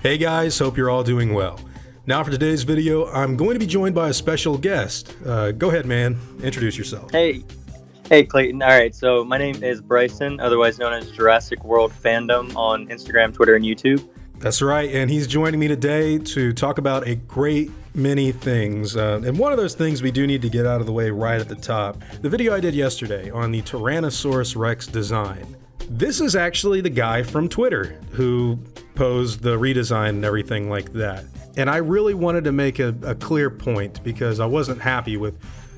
Hey guys, hope you're all doing well. Now for today's video, I'm going to be joined by a special guest. Go ahead, man. Introduce yourself. Hey Clayton. All right, so my name is Bryson, otherwise known as Jurassic World Fandom on Instagram, Twitter, and YouTube. That's right, and he's joining me today to talk about a great many things. And one of those things we do need to get out of the way right at the top. The video I did yesterday on the Tyrannosaurus Rex design. This is actually the guy from Twitter who posed the redesign and everything like that. And I really wanted to make a clear point because I wasn't happy with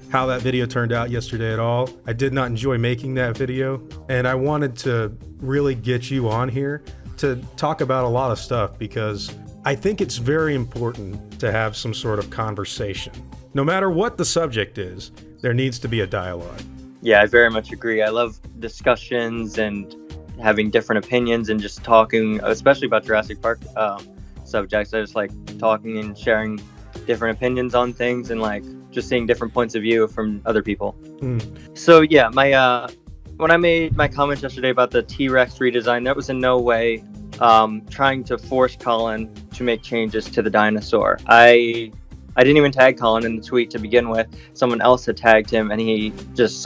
how that video turned out yesterday at all. I did not enjoy making that video, and I wanted to really get you on here to talk about a lot of stuff because I think it's very important to have some sort of conversation. No matter what the subject is, there needs to be a dialogue. Yeah, I very much agree. I love discussions and having different opinions and just talking, especially about Jurassic Park subjects. I just like talking and sharing different opinions on things and like just seeing different points of view from other people. So yeah, when I made my comments yesterday about the T-Rex redesign, that was in no way trying to force Colin to make changes to the dinosaur. I didn't even tag Colin in the tweet to begin with. Someone else had tagged him and he just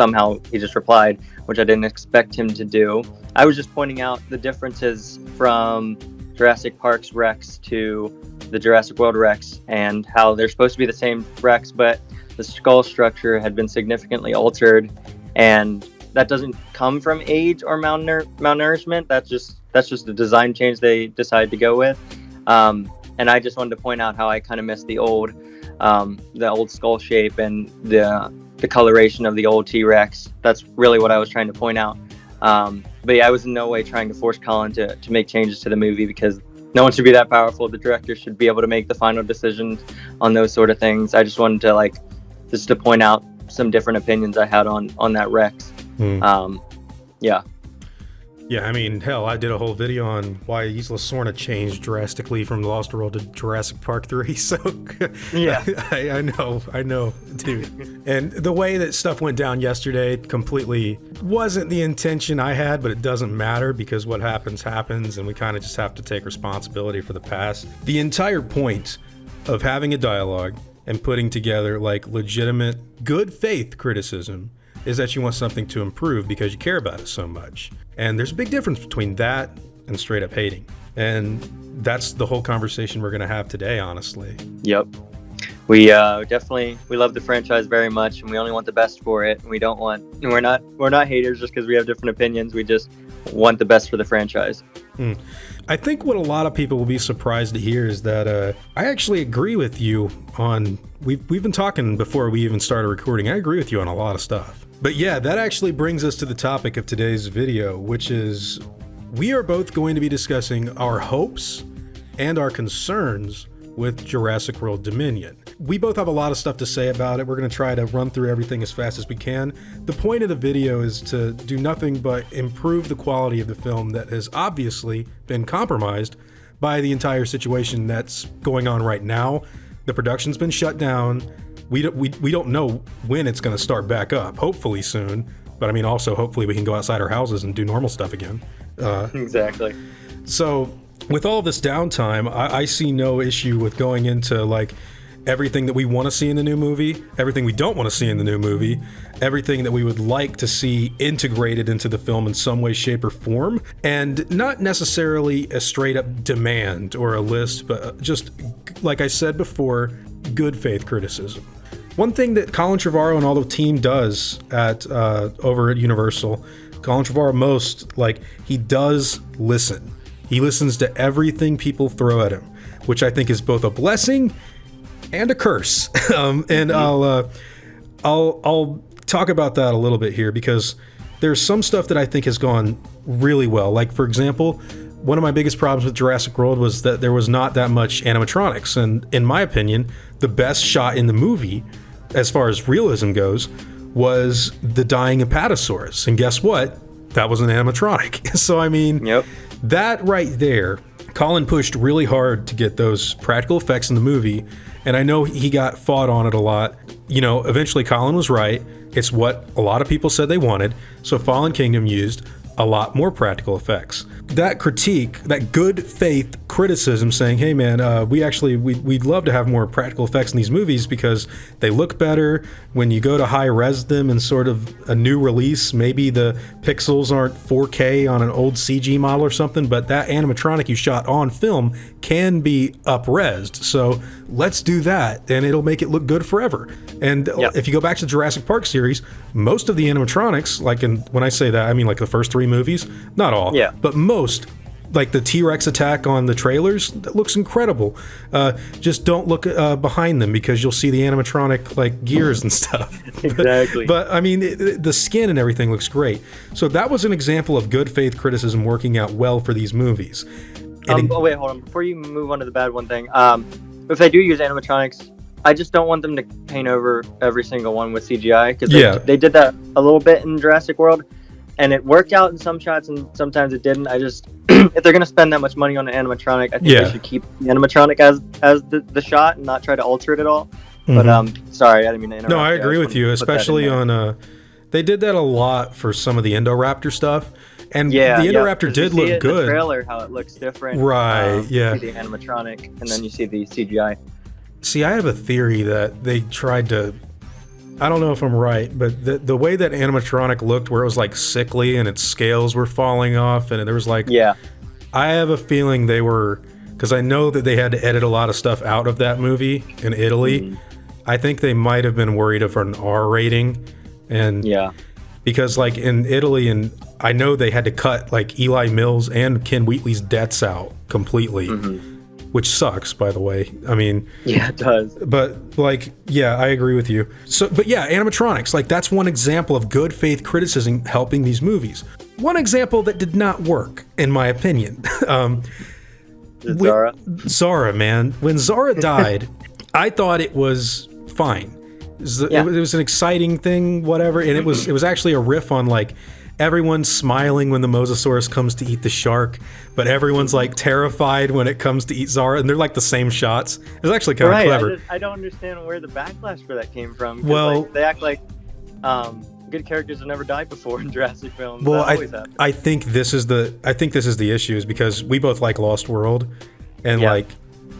replied, which I didn't expect him to do. I was just pointing out the differences from Jurassic Park's Rex to the Jurassic World Rex and how they're supposed to be the same Rex, but the skull structure had been significantly altered, and that doesn't come from age or malnourishment. That's just a design change they decided to go with. And I just wanted to point out how I kind of missed the old skull shape and the coloration of the old T-Rex. That's really what I was trying to point out. But yeah, I was in no way trying to force Colin to make changes to the movie because no one should be that powerful. The director should be able to make the final decisions on those sort of things. I just wanted to to point out some different opinions I had on that Rex. Yeah, I mean, hell, I did a whole video on why Isla Sorna changed drastically from Lost World to Jurassic Park 3, so yeah, I know, dude. And the way that stuff went down yesterday completely wasn't the intention I had, but it doesn't matter because what happens, and we kind of just have to take responsibility for the past. The entire point of having a dialogue and putting together legitimate, good faith criticism is that you want something to improve because you care about it so much. And there's a big difference between that and straight up hating. And that's the whole conversation we're going to have today, honestly. Yep. We love the franchise very much, and we only want the best for it. And we're not haters just because we have different opinions. We just want the best for the franchise. I think what a lot of people will be surprised to hear is that I actually agree with you on, we've been talking before we even started recording. I agree with you on a lot of stuff. But yeah, that actually brings us to the topic of today's video, which is we are both going to be discussing our hopes and our concerns with Jurassic World Dominion. We both have a lot of stuff to say about it. We're going to try to run through everything as fast as we can. The point of the video is to do nothing but improve the quality of the film that has obviously been compromised by the entire situation that's going on right now. The production's been shut down. We don't know when it's going to start back up. Hopefully soon. But I mean, also, hopefully we can go outside our houses and do normal stuff again. Exactly. So with all this downtime, I see no issue with going into everything that we want to see in the new movie, everything we don't want to see in the new movie, everything that we would like to see integrated into the film in some way, shape, or form, and not necessarily a straight up demand or a list, but just, like I said before, good faith criticism. One thing that Colin Trevorrow and all the team does over at Universal, Colin Trevorrow he does listen. He listens to everything people throw at him, which I think is both a blessing and a curse. And I'll talk about that a little bit here because there's some stuff that I think has gone really well. Like, for example, one of my biggest problems with Jurassic World was that there was not that much animatronics. And in my opinion, the best shot in the movie, as far as realism goes, was the dying Apatosaurus. And guess what? That was an animatronic. So, I mean, yep. That right there, Colin pushed really hard to get those practical effects in the movie. And I know he got fought on it a lot. Eventually Colin was right. It's what a lot of people said they wanted. So Fallen Kingdom used a lot more practical effects. That critique, that good faith criticism saying, hey man, we'd love to have more practical effects in these movies because they look better when you go to high res them in sort of a new release. Maybe the pixels aren't 4K on an old CG model or something, but that animatronic you shot on film can be up-resed. So let's do that, and it'll make it look good forever. And if you go back to the Jurassic Park series, most of the animatronics, when I say that, I mean like the first 3 movies, not all, but most, like the T-Rex attack on the trailers, that looks incredible. Just don't look behind them because you'll see the animatronic like gears and stuff. Exactly. But I mean, the skin and everything looks great. So that was an example of good faith criticism working out well for these movies. Wait, hold on. Before you move on to the bad one thing, if they do use animatronics, I just don't want them to paint over every single one with CGI because they did that a little bit in Jurassic World. And it worked out in some shots, and sometimes it didn't. I just, if they're gonna spend that much money on an animatronic, I think they should keep the animatronic as the shot and not try to alter it at all. But sorry, I didn't mean to interrupt. No, I agree with you, especially on. They did that a lot for some of the Indoraptor stuff, and the Indoraptor did look good. In the trailer, how it looks different. Right. You see the animatronic, and then you see the CGI. See, I have a theory that they tried to. I don't know if I'm right, but the way that animatronic looked, where it was like sickly and its scales were falling off, and there was like, I have a feeling they were, because I know that they had to edit a lot of stuff out of that movie in Italy. I think they might have been worried of an R rating, and because like in Italy, and I know they had to cut like Eli Mills and Ken Wheatley's deaths out completely. Which sucks, by the way. I mean... Yeah, it does. But, like, I agree with you. So, but animatronics, like, that's one example of good faith criticism helping these movies. One example that did not work, in my opinion. Zara? Zara, man. When Zara died, I thought it was fine. It was an exciting thing, whatever, and it was actually a riff on, like, everyone's smiling when the Mosasaurus comes to eat the shark, but everyone's like terrified when it comes to eat Zara, and they're like the same shots. It's actually kind of clever. I don't understand where the backlash for that came from. Well, like, they act like good characters have never died before in Jurassic films. Well, I think this is the issue, is because we both like Lost World, and like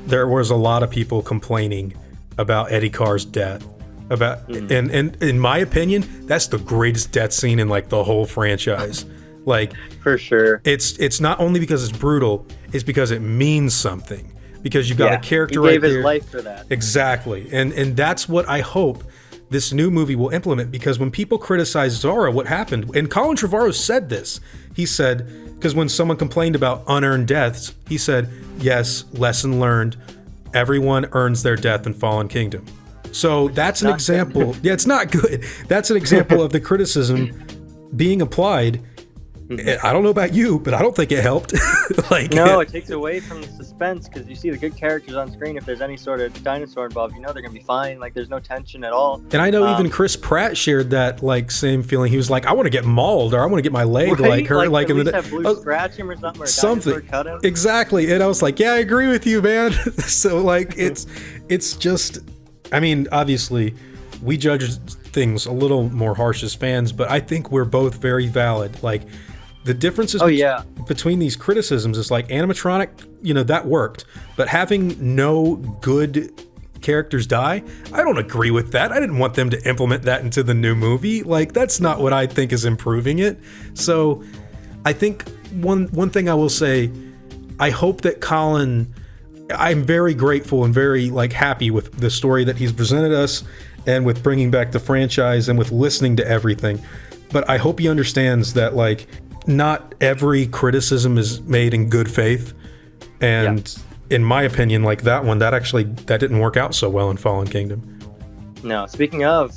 there was a lot of people complaining about Eddie Carr's death. And in my opinion, that's the greatest death scene in like the whole franchise. Like, for sure, it's not only because it's brutal, it's because it means something. Because you've got a character right there. He gave his life for that. Exactly, and that's what I hope this new movie will implement. Because when people criticize Zara, what happened? And Colin Trevorrow said this. He said, because when someone complained about unearned deaths, he said, "Yes, lesson learned. Everyone earns their death in Fallen Kingdom." So that's an example. Yeah, it's not good. That's an example of the criticism being applied. I don't know about you, but I don't think it helped. It takes away from the suspense, because you see the good characters on screen. If there's any sort of dinosaur involved, you know they're gonna be fine. Like, there's no tension at all. And I know even Chris Pratt shared that like same feeling. He was like, "I want to get mauled, or I want to get my leg like hurt, like in the blue scratch him or something, or cut him." Exactly. And I was like, "Yeah, I agree with you, man." So like, it's just. I mean, obviously, we judge things a little more harsh as fans, but I think we're both very valid. Like, the differences between these criticisms is like animatronic, that worked, but having no good characters die, I don't agree with that. I didn't want them to implement that into the new movie. Like, that's not what I think is improving it. So, I think one thing I will say, I hope that Colin... I'm very grateful and very happy with the story that he's presented us, and with bringing back the franchise, and with listening to everything. But I hope he understands that not every criticism is made in good faith. And in my opinion, that didn't work out so well in Fallen Kingdom. No, speaking of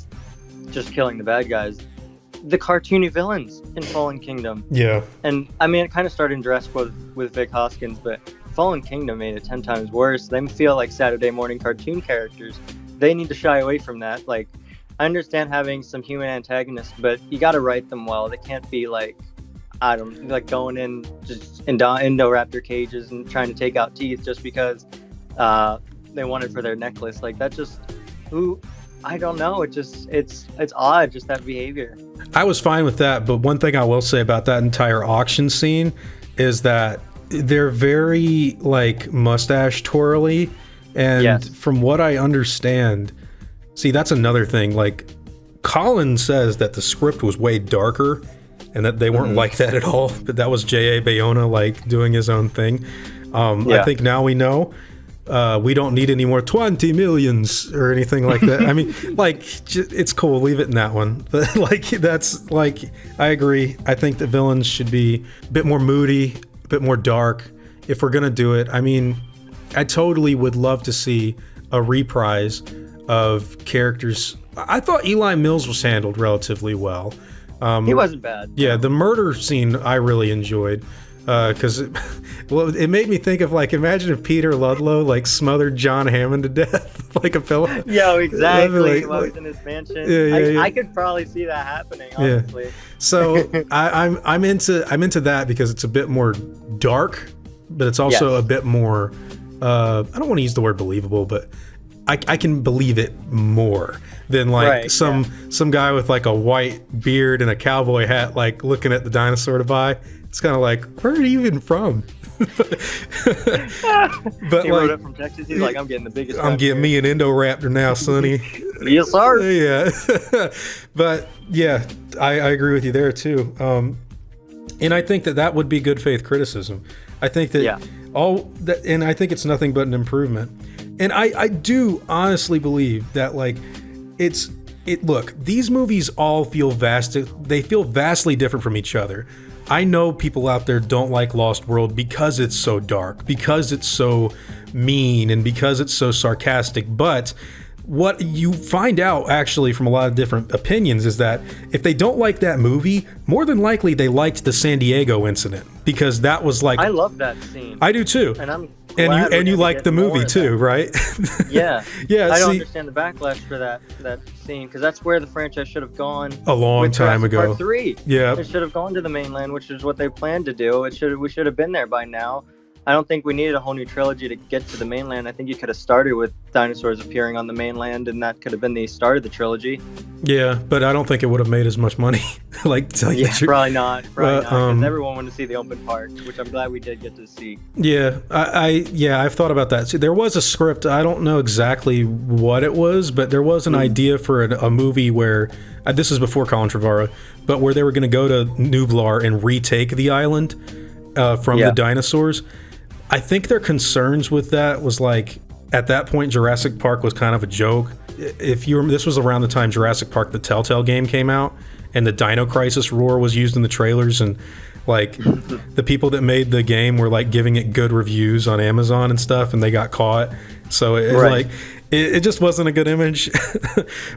just killing the bad guys, the cartoony villains in Fallen Kingdom. Yeah. And I mean, it kind of started in Jurassic World with Vic Hoskins, but Fallen Kingdom made it 10 times worse. They feel like Saturday morning cartoon characters. They need to shy away from that. Like, I understand having some human antagonists, but you got to write them well. They can't be going in just Indoraptor cages and trying to take out teeth just because they want it for their necklace. Like, that just, I don't know. It's odd, just that behavior. I was fine with that, but one thing I will say about that entire auction scene is that they're very like mustache twirly, and Yes. from what I understand, see, that's another thing. Like, Colin says that the script was way darker, and that they weren't like that at all. But that was J.A. Bayona like doing his own thing. I think now we know. We don't need any more 20 millions or anything like that. I mean, like, it's cool. Leave it in that one. But like, that's like, I agree. I think the villains should be a bit more moody, a bit more dark. If we're gonna do it, I mean, I totally would love to see a reprise of characters. I thought Eli Mills was handled relatively well. He wasn't bad. Yeah, the murder scene I really enjoyed. Because it made me think of, like, imagine if Peter Ludlow like smothered John Hammond to death like a pillow. Yeah, exactly. Like, While he's in his mansion. Yeah. I could probably see that happening, honestly. Yeah. So I'm into that because it's a bit more dark, but it's also a bit more. I don't want to use the word believable, but I can believe it more than like some guy with like a white beard and a cowboy hat, like looking at the dinosaur to buy. It's kind of like, where are you even from? But he rode up from Texas. He's like, I'm getting the biggest. I'm getting me an Indoraptor now, sonny. Yes, sir. Yeah. But yeah, I agree with you there too. And I think that would be good faith criticism. I think that and I think it's nothing but an improvement. And I do honestly believe that, like, look, these movies all feel vastly different from each other. I know people out there don't like Lost World because it's so dark, because it's so mean, and because it's so sarcastic. But what you find out actually from a lot of different opinions is that if they don't like that movie, more than likely they liked the San Diego incident, because that was like, I love that scene. I do too. And I'm and you like the movie too, right? Yeah. Yeah. I don't understand the backlash for that scene, because that's where the franchise should have gone a long time ago. Part 3. Yeah. It should have gone to the mainland, which is what they planned to do. We should have been there by now. I don't think we needed a whole new trilogy to get to the mainland. I think you could have started with dinosaurs appearing on the mainland, and that could have been the start of the trilogy. Yeah, but I don't think it would have made as much money. Like, to tell you the truth. Probably not. Because everyone wanted to see the open part, which I'm glad we did get to see. Yeah, I've thought about that. See, there was a script. I don't know exactly what it was, but there was an idea for a movie where this is before Colin Trevorrow, but where they were going to go to Nublar and retake the island from the dinosaurs. I think their concerns with that was, like, at that point Jurassic Park was kind of a joke. If you remember, this was around the time Jurassic Park, the Telltale game, came out, and the Dino Crisis roar was used in the trailers, and like the people that made the game were like giving it good reviews on Amazon and stuff, and they got caught. So it just wasn't a good image.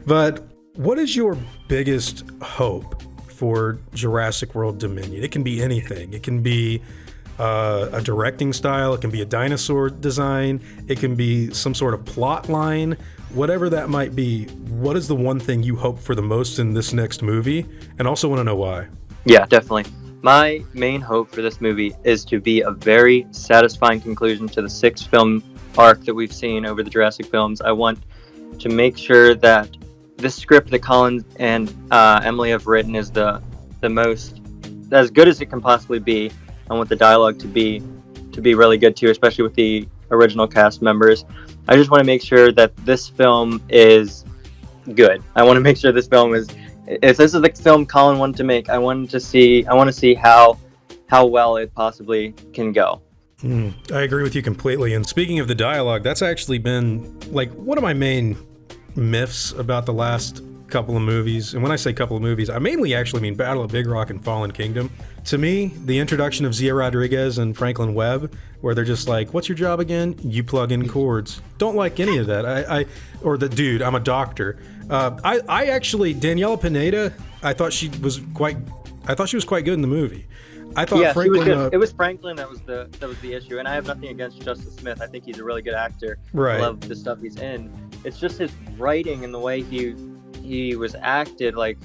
But what is your biggest hope for Jurassic World Dominion? It can be anything. It can be a directing style, it can be a dinosaur design, it can be some sort of plot line, whatever that might be. What is the one thing you hope for the most in this next movie? And also want to know why. Yeah, definitely. My main hope for this movie is to be a very satisfying conclusion to the 6-film arc that we've seen over the Jurassic films. I want to make sure that this script that Colin and Emily have written is the most, as good as it can possibly be. I want the dialogue to be really good too, especially with the original cast members. I just want to make sure that this film is good. I want to make sure this film is, if this is the film Colin wanted to make, I want to see how well it possibly can go. I agree with you completely. And speaking of the dialogue, that's actually been like one of my main myths about the last couple of movies. And when I say couple of movies, I mainly actually mean Battle of Big Rock and Fallen Kingdom. To me, the introduction of Zia Rodriguez and Franklin Webb, where they're just like, what's your job again? You plug in chords. Don't like any of that. Or the dude, I'm a doctor. I actually, Daniela Pineda, I thought she was quite good in the movie. I thought Franklin, she was good. It was Franklin that was the issue, and I have nothing against Justice Smith. I think he's a really good actor. Right. I love the stuff he's in. It's just his writing and the way he was acted. Like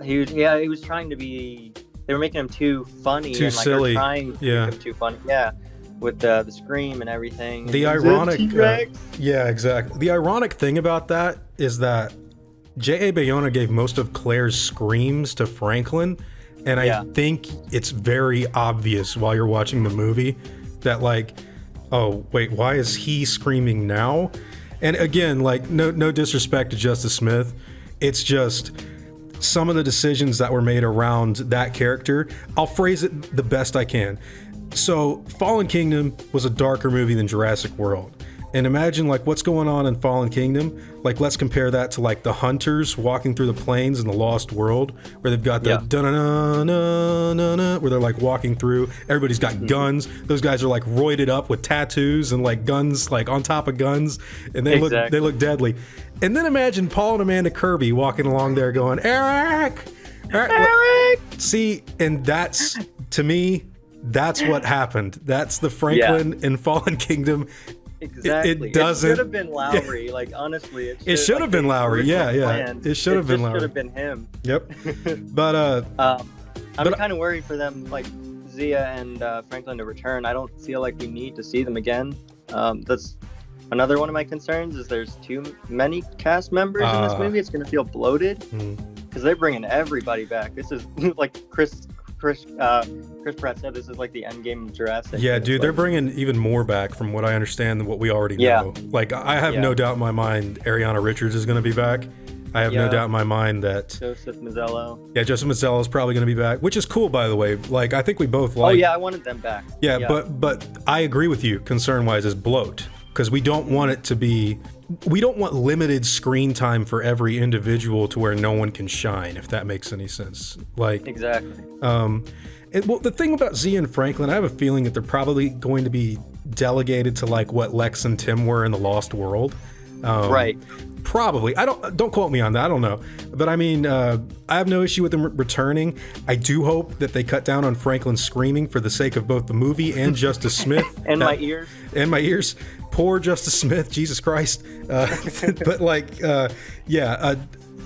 he was trying to be. They were making him too funny, too and like silly. They were trying to make him too funny. Yeah, with the scream and everything. The ironic, yeah, exactly. The ironic thing about that is that J.A. Bayona gave most of Claire's screams to Franklin, And I think it's very obvious while you're watching the movie that like, oh, wait, why is he screaming now? And again, like, no disrespect to Justice Smith. It's just some of the decisions that were made around that character. I'll phrase it the best I can. So Fallen Kingdom was a darker movie than Jurassic World. And imagine like what's going on in Fallen Kingdom. Like let's compare that to like the hunters walking through the plains in the Lost World, where they've got the da-na-na-na-na-na, where they're like walking through. Everybody's got guns. Those guys are like roided up with tattoos and like guns like on top of guns, and they look deadly. And then imagine Paul and Amanda Kirby walking along there going, Eric. See, and that's, to me, that's what happened. That's the Franklin in Fallen Kingdom. Exactly. It doesn't. It should have been Lowry. Like honestly, it should have been Lowry. Yeah. It should have been Lowry. Should have been him. Yep. But I'm kind of worried for them, like Siehda and Franklin to return. I don't feel like we need to see them again. That's another one of my concerns. Is there's too many cast members in this movie. It's gonna feel bloated because they're bringing everybody back. This is like Chris Pratt said, this is like the end game of Jurassic. Yeah, dude, they're bringing even more back from what I understand than what we already know. Like, I have no doubt in my mind Ariana Richards is going to be back. I have no doubt in my mind that Joseph Mazzello. Yeah, Joseph Mazzello is probably going to be back, which is cool, by the way. Like, I think we both like. Oh yeah, I wanted them back. Yeah. But I agree with you. Concern-wise, is bloat, because we don't want it to be. We don't want limited screen time for every individual to where no one can shine, if that makes any sense. Like exactly. Well, the thing about Siehda and Franklin, I have a feeling that they're probably going to be delegated to like what Lex and Tim were in the Lost World. Right. Probably. Don't quote me on that. I don't know. But I mean, I have no issue with them returning. I do hope that they cut down on Franklin screaming for the sake of both the movie and Justice Smith. And my ears. And my ears. Poor Justice Smith. Jesus Christ. But like,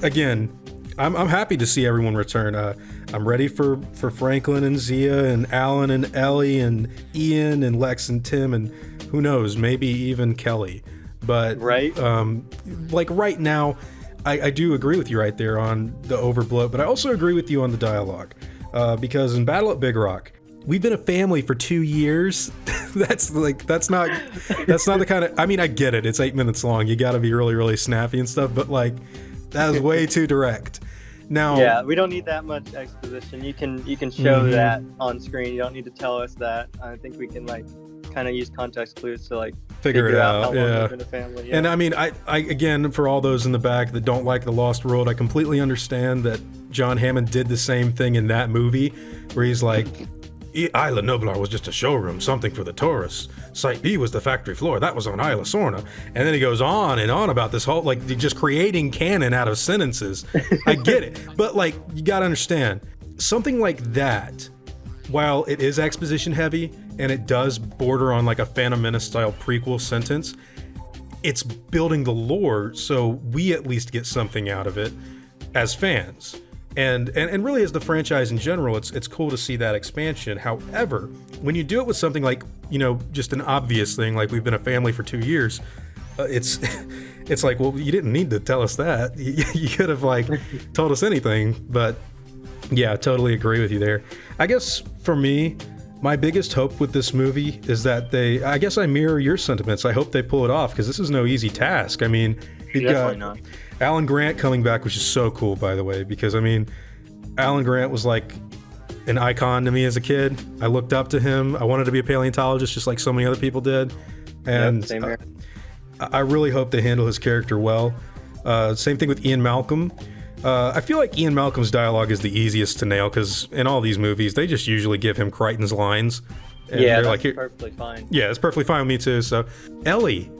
again, I'm happy to see everyone return. I'm ready for Franklin and Siehda and Alan and Ellie and Ian and Lex and Tim and who knows, maybe even Kelly. But like right now, I do agree with you right there on the overbloat, but I also agree with you on the dialogue, because in Battle at Big Rock, we've been a family for 2 years. that's not the kind of, I mean, I get it. It's 8 minutes long. You got to be really, really snappy and stuff, but like that is way too direct. Now, yeah, we don't need that much exposition. You can show that on screen. You don't need to tell us that. I think we can like kind of use context clues to like figure it out. How long we've been a family. And I mean, I again, for all those in the back that don't like The Lost World, I completely understand that John Hammond did the same thing in that movie, where he's like, Isla Nublar was just a showroom, something for the tourists. Site B was the factory floor. That was on Isla Sorna. And then he goes on and on about this whole, like, just creating canon out of sentences. I get it. But, like, you got to understand, something like that, while it is exposition heavy and it does border on, like, a Phantom Menace style prequel sentence, it's building the lore so we at least get something out of it as fans. And really as the franchise in general, it's cool to see that expansion. However, when you do it with something like, you know, just an obvious thing, like we've been a family for 2 years, it's like, well, you didn't need to tell us that. You could have like told us anything. But yeah, I totally agree with you there. I guess for me, my biggest hope with this movie is that I guess I mirror your sentiments. I hope they pull it off, because this is no easy task. I mean, you've got Alan Grant coming back, which is so cool, by the way, because I mean, Alan Grant was like an icon to me as a kid. I looked up to him. I wanted to be a paleontologist just like so many other people did. And same here. I really hope they handle his character well. Same thing with Ian Malcolm. I feel like Ian Malcolm's dialogue is the easiest to nail, because in all these movies, they just usually give him Crichton's lines. And yeah, that's like, perfectly fine. Yeah, it's perfectly fine with me too. So, Ellie,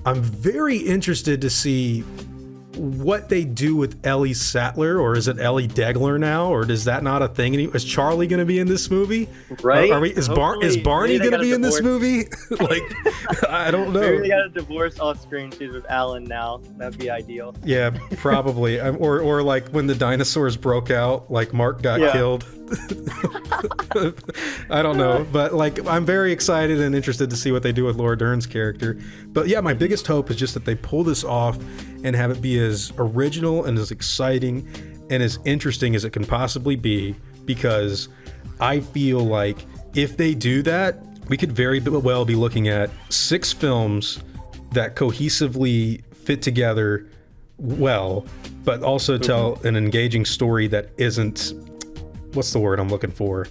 I'm very interested to see what they do with Ellie Sattler, or is it Ellie Degler now, or is that not a thing anymore? Is Charlie going to be in this movie? Right? Is Barney going to be in this movie? Like, I don't know. Maybe they got a divorce off screen. She's with Alan now. That'd be ideal. Yeah, probably. Or like when the dinosaurs broke out, like Mark got killed. I don't know, but like I'm very excited and interested to see what they do with Laura Dern's character. But yeah, my biggest hope is just that they pull this off and have it be as original and as exciting and as interesting as it can possibly be, because I feel like if they do that, we could very well be looking at 6 films that cohesively fit together well, but also tell an engaging story that isn't, what's the word I'm looking for?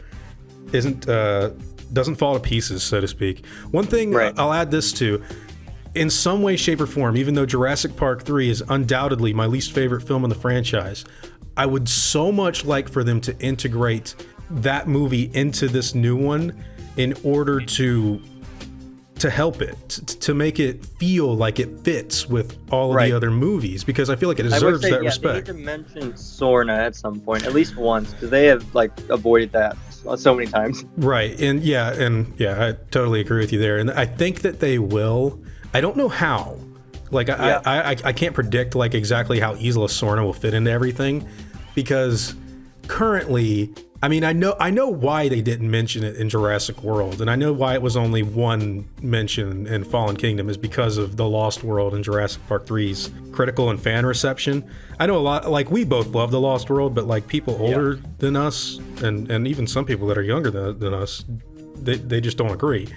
Doesn't fall to pieces, so to speak. One thing I'll add this to, in some way, shape, or form, even though Jurassic Park 3 is undoubtedly my least favorite film in the franchise, I would so much like for them to integrate that movie into this new one in order to help it, to make it feel like it fits with all of the other movies, because I feel like it deserves that respect. They need to mention Sorna at some point, at least once, because they have like avoided that so many times. Right, and I totally agree with you there, and I think that they will. I don't know how. Like I can't predict like exactly how Isla Sorna will fit into everything, because currently, I mean, I know why they didn't mention it in Jurassic World, and I know why it was only one mention in Fallen Kingdom is because of The Lost World and Jurassic Park 3's critical and fan reception. I know a lot, like we both love The Lost World, but like people older than us, and even some people that are younger than us, they just don't agree.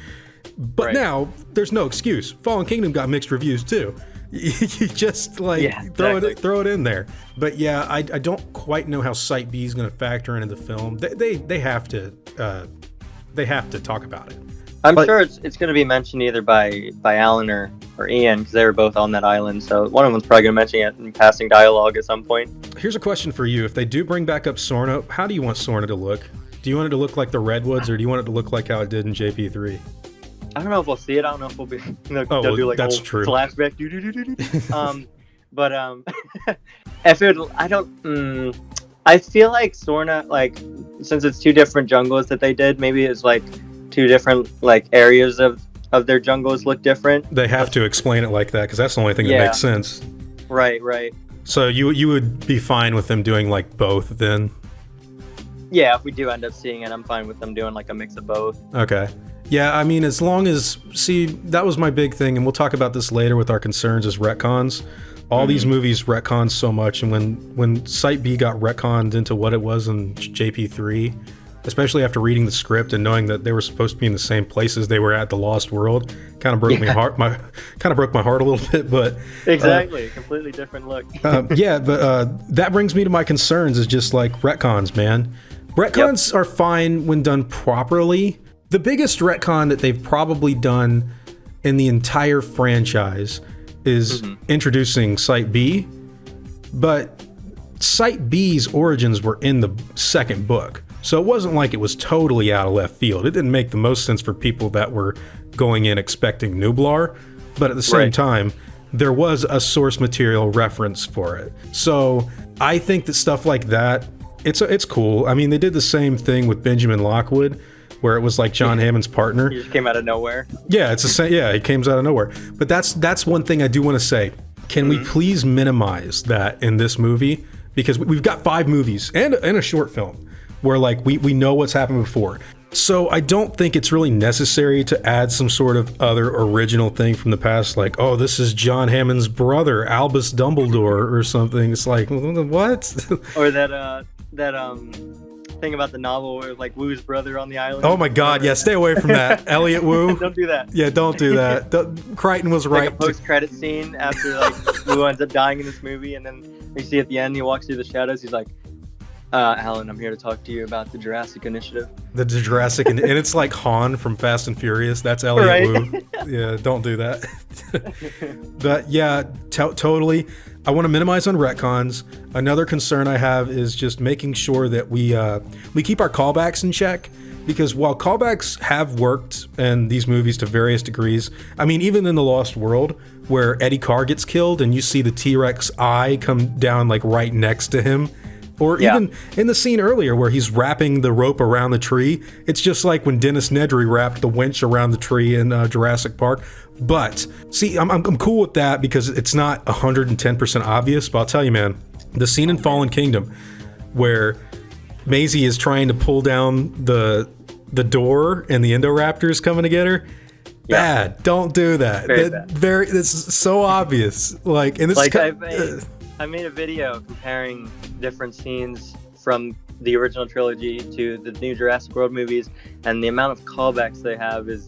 But now, there's no excuse. Fallen Kingdom got mixed reviews too. You just throw it in there. But yeah, I don't quite know how Site B is going to factor into the film. They have to talk about it. I'm sure it's going to be mentioned either by Alan or Ian, because they were both on that island. So one of them's probably going to mention it in passing dialogue at some point. Here's a question for you: if they do bring back up Sorna, how do you want Sorna to look? Do you want it to look like the Redwoods, or do you want it to look like how it did in JP3? I don't know if we'll see it. I don't know if we'll be. They'll do like that's old true. flashback. But if it, I don't. I feel like Sorna, like, since it's 2 different jungles that they did, maybe it's like 2 different like areas of their jungles look different. They have to explain it like that because that's the only thing that makes sense. Right. So you would be fine with them doing like both then? Yeah, if we do end up seeing it, I'm fine with them doing like a mix of both. Okay. Yeah, I mean, as long as... See, that was my big thing, and we'll talk about this later with our concerns as retcons. All these movies retcon so much, and when Site B got retconned into what it was in JP3, especially after reading the script and knowing that they were supposed to be in the same places they were at The Lost World, kind of broke my heart a little bit, but... Exactly, completely different look. That brings me to my concerns, is just like retcons, man. Retcons are fine when done properly. The biggest retcon that they've probably done in the entire franchise is introducing Site B, but Site B's origins were in the second book, so it wasn't like it was totally out of left field. It didn't make the most sense for people that were going in expecting Nublar, but at the same time, there was a source material reference for it. So I think that stuff like that, it's cool. I mean, they did the same thing with Benjamin Lockwood, where it was like John Hammond's partner. He just came out of nowhere. Yeah, it's the same. Yeah, he came out of nowhere. But that's one thing I do want to say. Can we please minimize that in this movie? Because we've got 5 movies and a short film where like we know what's happened before. So I don't think it's really necessary to add some sort of other original thing from the past, like, oh, this is John Hammond's brother, Albus Dumbledore, or something. It's like, what? Or that thing about the novel where like Wu's brother on the island. Oh my God! Yeah, stay away from that, Elliot Wu. Don't do that. Yeah, don't do that. Crichton was right. Like a post-credit scene after like Wu ends up dying in this movie, and then we see at the end he walks through the shadows. He's like, "Alan, I'm here to talk to you about the Jurassic Initiative." The Jurassic, and it's like Han from Fast and Furious. That's Elliot Wu. Yeah, don't do that. But yeah, totally. I want to minimize on retcons. Another concern I have is just making sure that we keep our callbacks in check, because while callbacks have worked in these movies to various degrees, I mean, even in The Lost World, where Eddie Carr gets killed and you see the T-Rex eye come down like right next to him, or even in the scene earlier where he's wrapping the rope around the tree, it's just like when Dennis Nedry wrapped the winch around the tree in Jurassic Park. But see, I'm cool with that because it's not 110% obvious. But I'll tell you, man, the scene in Fallen Kingdom where Maisie is trying to pull down the door and the Indoraptor's coming to get her. Bad. Don't do that. It's so obvious. Like, and it's like I made a video comparing different scenes from the original trilogy to the new Jurassic World movies, and the amount of callbacks they have is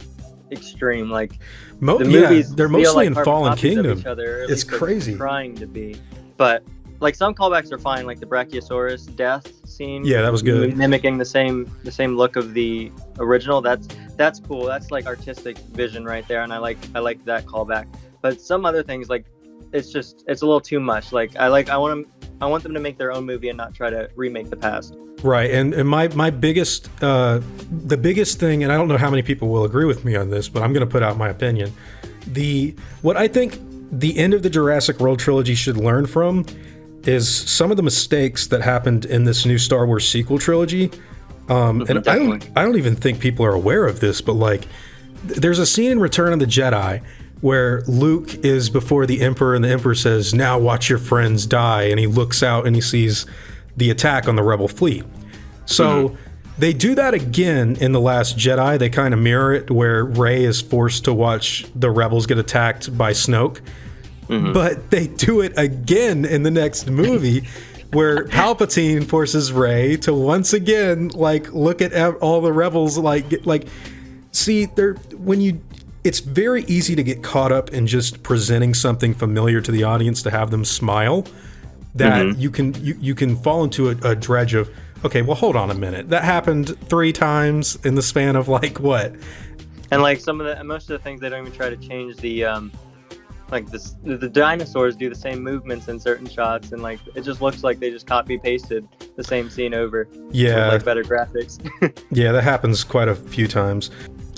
extreme. Like the movies, they're mostly in Fallen Kingdom. It's crazy. Trying to be, but like some callbacks are fine, like the Brachiosaurus death scene. Yeah, that was good. Mimicking the same look of the original. That's cool. That's like artistic vision right there, and I like that callback. But some other things, like it's a little too much. Like I want them to make their own movie and not try to remake the past. Right, and my biggest, the biggest thing, and I don't know how many people will agree with me on this, but I'm going to put out my opinion. What I think the end of the Jurassic World trilogy should learn from is some of the mistakes that happened in this new Star Wars sequel trilogy. And I don't even think people are aware of this, but like, there's a scene in Return of the Jedi where Luke is before the Emperor, and the Emperor says, "Now watch your friends die," and he looks out and he sees the attack on the Rebel fleet. So they do that again in The Last Jedi. They kind of mirror it where Rey is forced to watch the Rebels get attacked by Snoke. But they do it again in the next movie where Palpatine forces Rey to once again like look at all the Rebels like see it's very easy to get caught up in just presenting something familiar to the audience to have them smile, that you can fall into a dredge of, okay, well, hold on a minute, that happened 3 times in the span of like what? And like most of the things, they don't even try to change the like the dinosaurs do the same movements in certain shots, and like it just looks like they just copy pasted the same scene over. Yeah, with like better graphics. Yeah, that happens quite a few times.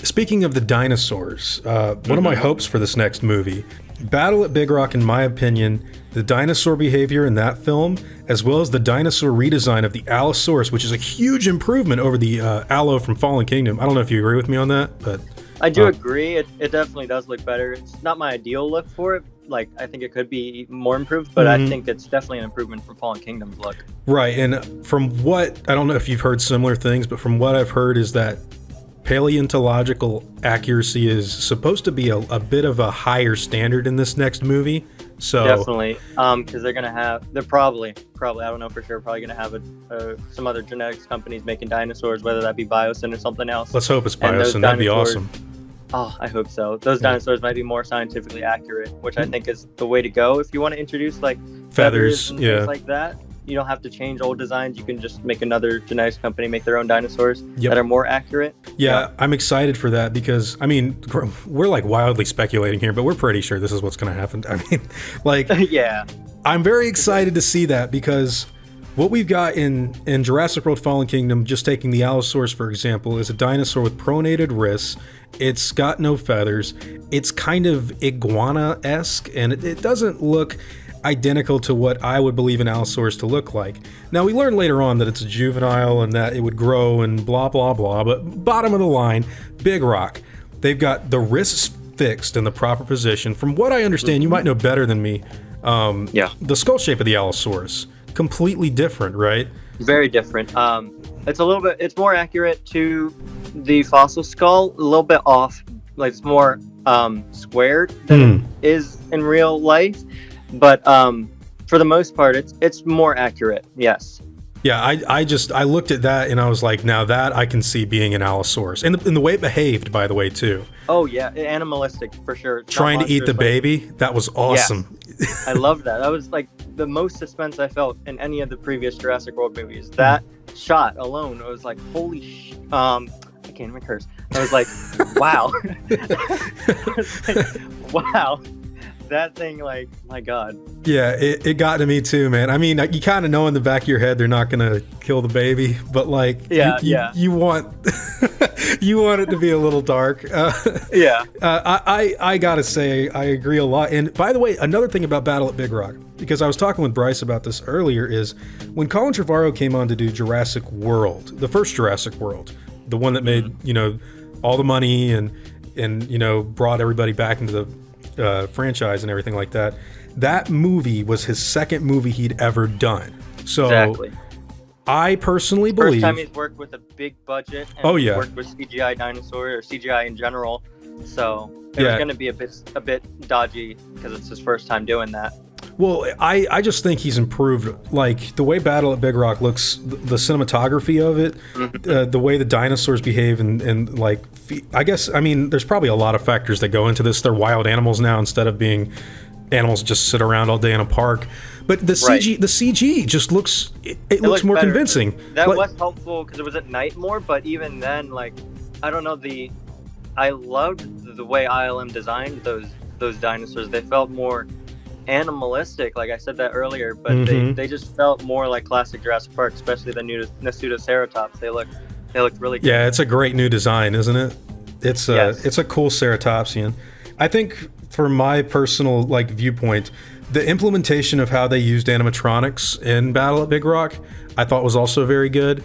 Speaking of the dinosaurs, one of my hopes for this next movie, Battle at Big Rock, in my opinion, the dinosaur behavior in that film, as well as the dinosaur redesign of the Allosaurus, which is a huge improvement over the Allo from Fallen Kingdom. I don't know if you agree with me on that, but I do agree. It definitely does look better. It's not my ideal look for it. Like, I think it could be more improved, but I think it's definitely an improvement from Fallen Kingdom's look. Right, and from what, I don't know if you've heard similar things, but from what I've heard is that paleontological accuracy is supposed to be a bit of a higher standard in this next movie. So definitely, because they're probably, I don't know for sure, probably going to have some other genetics companies making dinosaurs, whether that be Biosyn or something else. Let's hope it's Biosyn. That'd be awesome. Oh, I hope so. Those dinosaurs might be more scientifically accurate, which I think is the way to go. If you want to introduce like feathers and things like that, you don't have to change old designs. You can just make another genetics company make their own dinosaurs that are more accurate. Yeah, I'm excited for that because, I mean, we're like wildly speculating here, but we're pretty sure this is what's going to happen. I mean, like, yeah, I'm very excited to see that because what we've got in Jurassic World Fallen Kingdom, just taking the Allosaurus, for example, is a dinosaur with pronated wrists. It's got no feathers. It's kind of iguana-esque, and it doesn't look identical to what I would believe an Allosaurus to look like. Now, we learn later on that it's a juvenile and that it would grow and blah, blah, blah, but bottom of the line, Big Rock. They've got the wrists fixed in the proper position. From what I understand, you might know better than me, the skull shape of the Allosaurus, completely different, right? Very different. It's more accurate to the fossil skull, a little bit off, like it's more squared than it is in real life. But for the most part, it's more accurate. Yes. Yeah, I looked at that and I was like, now that I can see being an Allosaurus, and the way it behaved, by the way, too. Oh yeah, animalistic for sure. Trying to eat the baby, that was awesome. Yeah. I love that. That was like the most suspense I felt in any of the previous Jurassic World movies. That shot alone, I was like, holy I can't even curse. I was like, wow. I was like, wow. That thing, like, my God. Yeah, it got to me too, man. I mean, you kind of know in the back of your head they're not gonna kill the baby, but like, you want you want it to be a little dark. I gotta say, I agree a lot. And by the way, another thing about Battle at Big Rock, because I was talking with Bryce about this earlier, is when Colin Trevorrow came on to do Jurassic World, the first Jurassic World, the one that made all the money and brought everybody back into the franchise and everything like that. That movie was his second movie he'd ever done. So exactly. I personally believe first time he's worked with a big budget and worked with CGI dinosaur or CGI in general. So it was going to be a bit dodgy because it's his first time doing that. Well, I just think he's improved. Like, the way Battle at Big Rock looks, the cinematography of it, the way the dinosaurs behave, and like, I guess, I mean, there's probably a lot of factors that go into this. They're wild animals now instead of being animals just sit around all day in a park. But the CG just looks, it looks more better. Convincing. That was helpful because it was at night more, but even then, like, I don't know, I loved the way ILM designed those dinosaurs. They felt more animalistic, like I said that earlier, but they just felt more like classic Jurassic Park, especially the new Nasutoceratops. They looked really good. Yeah, it's a great new design, isn't it? It's a cool ceratopsian. I think, for my personal like viewpoint, the implementation of how they used animatronics in Battle at Big Rock, I thought was also very good.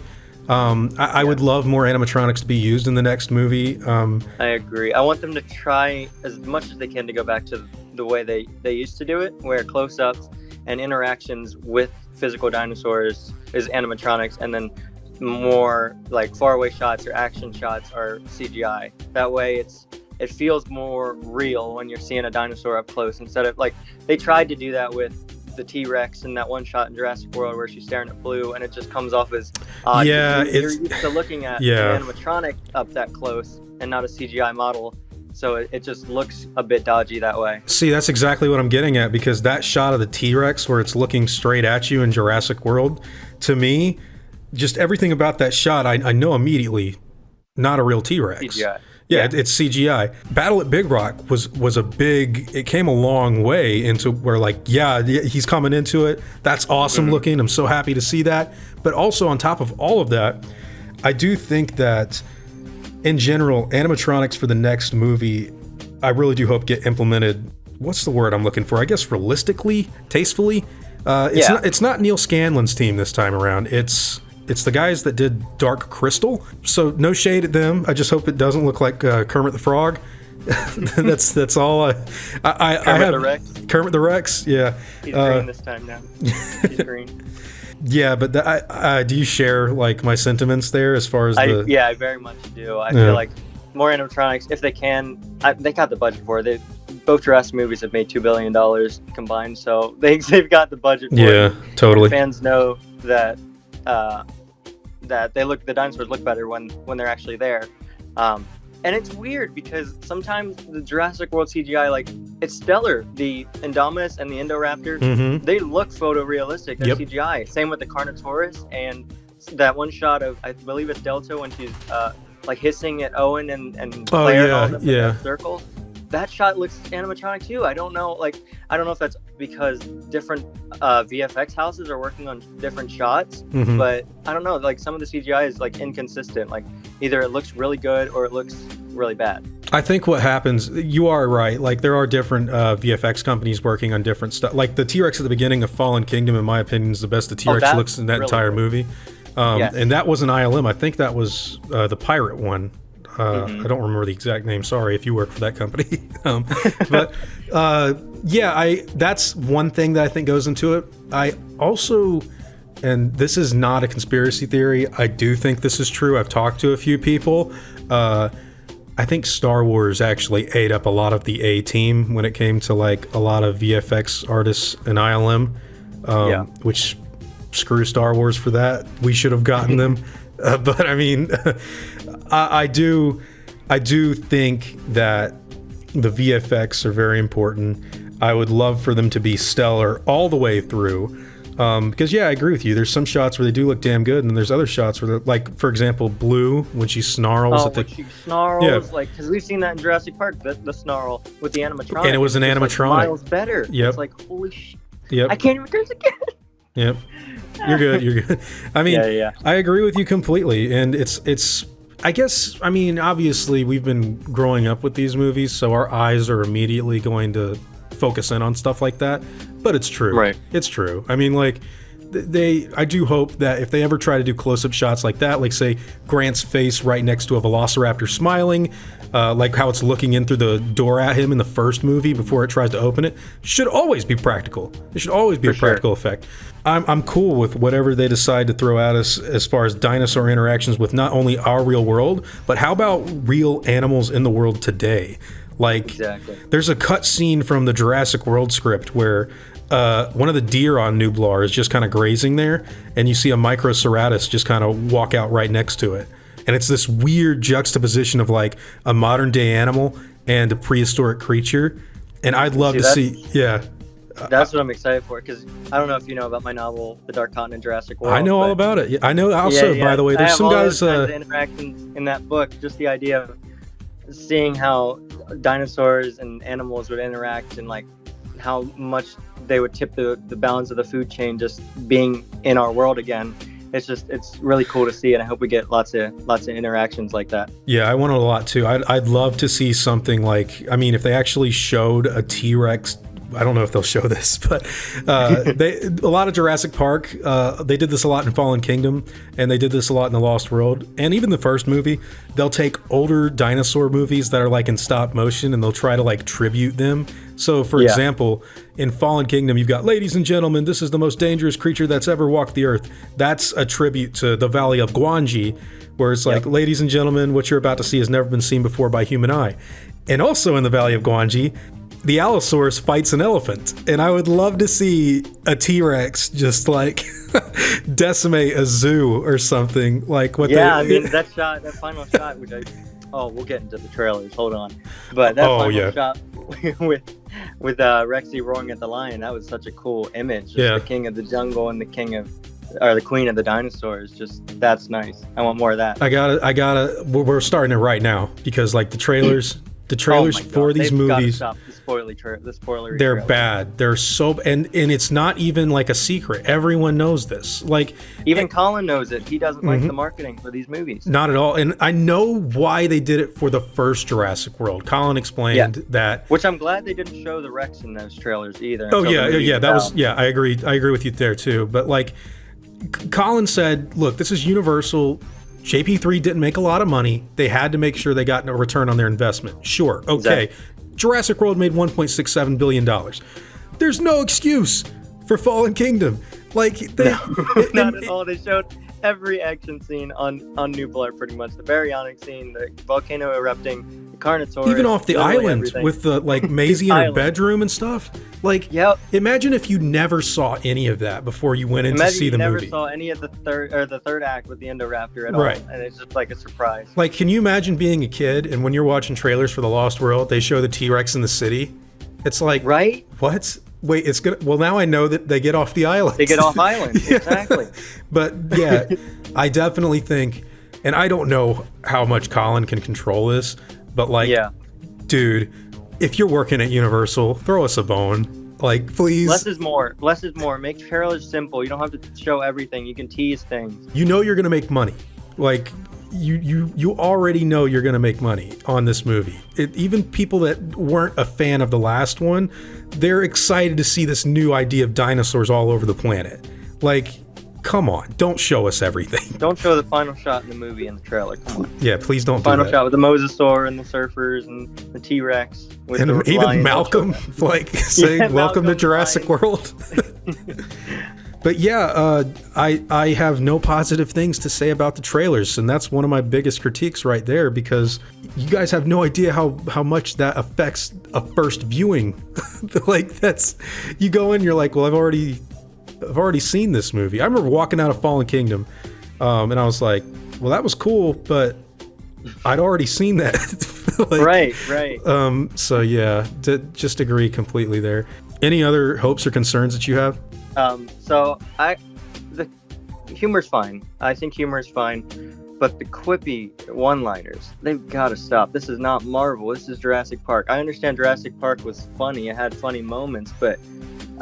I would love more animatronics to be used in the next movie. I agree. I want them to try as much as they can to go back to the way they used to do it, where close-ups and interactions with physical dinosaurs is animatronics, and then more like faraway shots or action shots are CGI. That way it feels more real when you're seeing a dinosaur up close, instead of, like, they tried to do that with the T-Rex in that one shot in Jurassic World where she's staring at Blue, and it just comes off as odd. Yeah, you're used to looking at an animatronic up that close and not a CGI model, so it just looks a bit dodgy that way. See, that's exactly what I'm getting at, because that shot of the T-Rex where it's looking straight at you in Jurassic World, to me, just everything about that shot, I know immediately, not a real T-Rex. CGI. Yeah, it's CGI. Battle at Big Rock was a big, it came a long way into where, like, yeah, he's coming into it. That's awesome looking. I'm so happy to see that. But also on top of all of that, I do think that in general, animatronics for the next movie, I really do hope get implemented. What's the word I'm looking for? I guess realistically, tastefully. It's not Neil Scanlon's team this time around. It's the guys that did Dark Crystal, so no shade at them. I just hope it doesn't look like Kermit the Frog. that's all. I have the Rex. Kermit the Rex, yeah. He's green this time now. He's green. Yeah, but do you share like my sentiments there as far as Yeah, I very much do. I feel like more animatronics, if they can. They got the budget for it. Both Jurassic movies have made $2 billion combined, so they've got the budget for it. Yeah, totally. Fans know that the dinosaurs look better when they're actually there, and it's weird because sometimes the Jurassic World CGI, like, it's stellar. The Indominus and the Indoraptor, they look photorealistic as CGI. Same with the Carnotaurus, and that one shot of, I believe it's Delta, when she's like hissing at Owen and Claire and all them in that circle. That shot looks animatronic too. I don't know if that's because different VFX houses are working on different shots, but I don't know. Like, some of the CGI is like inconsistent. Like, either it looks really good or it looks really bad. I think what happens, you are right. Like, there are different VFX companies working on different stuff. Like the T-Rex at the beginning of Fallen Kingdom, in my opinion, is the best the T-Rex looks in that really entire movie. And that was an ILM. I think that was the pirate one. I don't remember the exact name. Sorry if you work for that company. That's one thing that I think goes into it. I also, and this is not a conspiracy theory, I do think this is true. I've talked to a few people. I think Star Wars actually ate up a lot of the A team when it came to like a lot of VFX artists in ILM, which screw Star Wars for that. We should have gotten them. But I mean, I do think that the VFX are very important. I would love for them to be stellar all the way through. Because I agree with you. There's some shots where they do look damn good, and then there's other shots where they're, like, for example, Blue, when she snarls when she snarls, like, because we've seen that in Jurassic Park, the snarl with the animatronic. And it was an animatronic. Like, miles better. Yep. It's like, holy shit. Yep. I can't even curse again. Yep. You're good. I mean, I agree with you completely. And it's I guess, I mean, obviously we've been growing up with these movies, so our eyes are immediately going to focus in on stuff like that. But it's true. Right. It's true. I mean, like, I do hope that if they ever try to do close-up shots like that, like, say, Grant's face right next to a velociraptor smiling, like how it's looking in through the door at him in the first movie before it tries to open it, should always be practical. It should always be a practical effect. I'm cool with whatever they decide to throw at us as far as dinosaur interactions with not only our real world, but how about real animals in the world today? Like, there's a cut scene from the Jurassic World script where one of the deer on Nublar is just kind of grazing there, and you see a Microceratus just kind of walk out right next to it. And it's this weird juxtaposition of like a modern day animal and a prehistoric creature. And I'd love to see, yeah. That's what I'm excited for, because I don't know if you know about my novel, The Dark Continent, Jurassic World. I know all about it. Yeah, I know also, by the way, there's some guys... I have all those kinds of interactions in that book, just the idea of seeing how dinosaurs and animals would interact and like how much they would tip the balance of the food chain just being in our world again. It's really cool to see, and I hope we get lots of interactions like that. Yeah, I want it a lot too. I'd love to see something like, I mean, if they actually showed a T-Rex, I don't know if they'll show this, but a lot of Jurassic Park, they did this a lot in Fallen Kingdom, and they did this a lot in The Lost World, and even the first movie. They'll take older dinosaur movies that are like in stop motion, and they'll try to like tribute them. So, for example, in Fallen Kingdom, you've got, ladies and gentlemen, this is the most dangerous creature that's ever walked the earth. That's a tribute to the Valley of Gwangi, where it's like, ladies and gentlemen, what you're about to see has never been seen before by human eye. And also in the Valley of Gwangi, the Allosaurus fights an elephant, and I would love to see a T-Rex just like decimate a zoo or something like what. Yeah, I mean that final shot, which we'll get into the trailers. Hold on, but that final shot with Rexy roaring at the lion, that was such a cool image. Just the king of the jungle and the queen of the dinosaurs. Just that's nice. I want more of that. I gotta. We're starting it right now because like the trailers. The trailers for these movies, the spoilery they're trailers. Bad. They're so, and it's not even like a secret. Everyone knows this. Like even Colin knows it. He doesn't like the marketing for these movies. Not at all. And I know why they did it for the first Jurassic World. Colin explained that. Which I'm glad they didn't show the Rex in those trailers either. Oh yeah. That was I agree. I agree with you there too. But like, Colin said, look, this is Universal. JP3 didn't make a lot of money. They had to make sure they got a return on their investment. Sure, okay. Exactly. Jurassic World made $1.67 billion. There's no excuse for Fallen Kingdom. Like, not at all. They showed every action scene on Nublar, pretty much. The baryonic scene, the volcano erupting, the Carnotaurus. Even off the island with the, like, Maisie in her bedroom and stuff. Like, imagine if you never saw any of that before you went in to see the movie. Imagine you never saw any of the third act with the Endoraptor at all. And it's just like a surprise. Like, can you imagine being a kid and when you're watching trailers for The Lost World, they show the T-Rex in the city? It's like, what? Wait, it's gonna. Well, now I know that they get off the island. They get off island, exactly. But yeah, I definitely think, and I don't know how much Colin can control this, but like, dude, if you're working at Universal, throw us a bone. Like, please. Less is more. Less is more. Make trailers simple. You don't have to show everything. You can tease things. You know you're gonna make money. Like, you already know you're gonna make money on this movie. Even people that weren't a fan of the last one, they're excited to see this new idea of dinosaurs all over the planet. Like, come on, don't show us everything. Don't show the final shot in the movie in the trailer. Come on. Yeah, please don't. Final shot with the Mosasaur and the surfers and the T-Rex. And even Malcolm, like saying, "Welcome to Jurassic World." But yeah, I have no positive things to say about the trailers, and that's one of my biggest critiques right there, because you guys have no idea how much that affects a first viewing. Like, that's, you go in, you're like, well, I've already seen this movie. I remember walking out of Fallen Kingdom, and I was like, well, that was cool, but I'd already seen that. Like, right. So yeah, just agree completely there. Any other hopes or concerns that you have? So the humor's fine. I think humor's fine, but the quippy one-liners, they've got to stop. This is not Marvel. This is Jurassic Park. I understand Jurassic Park was funny. It had funny moments, but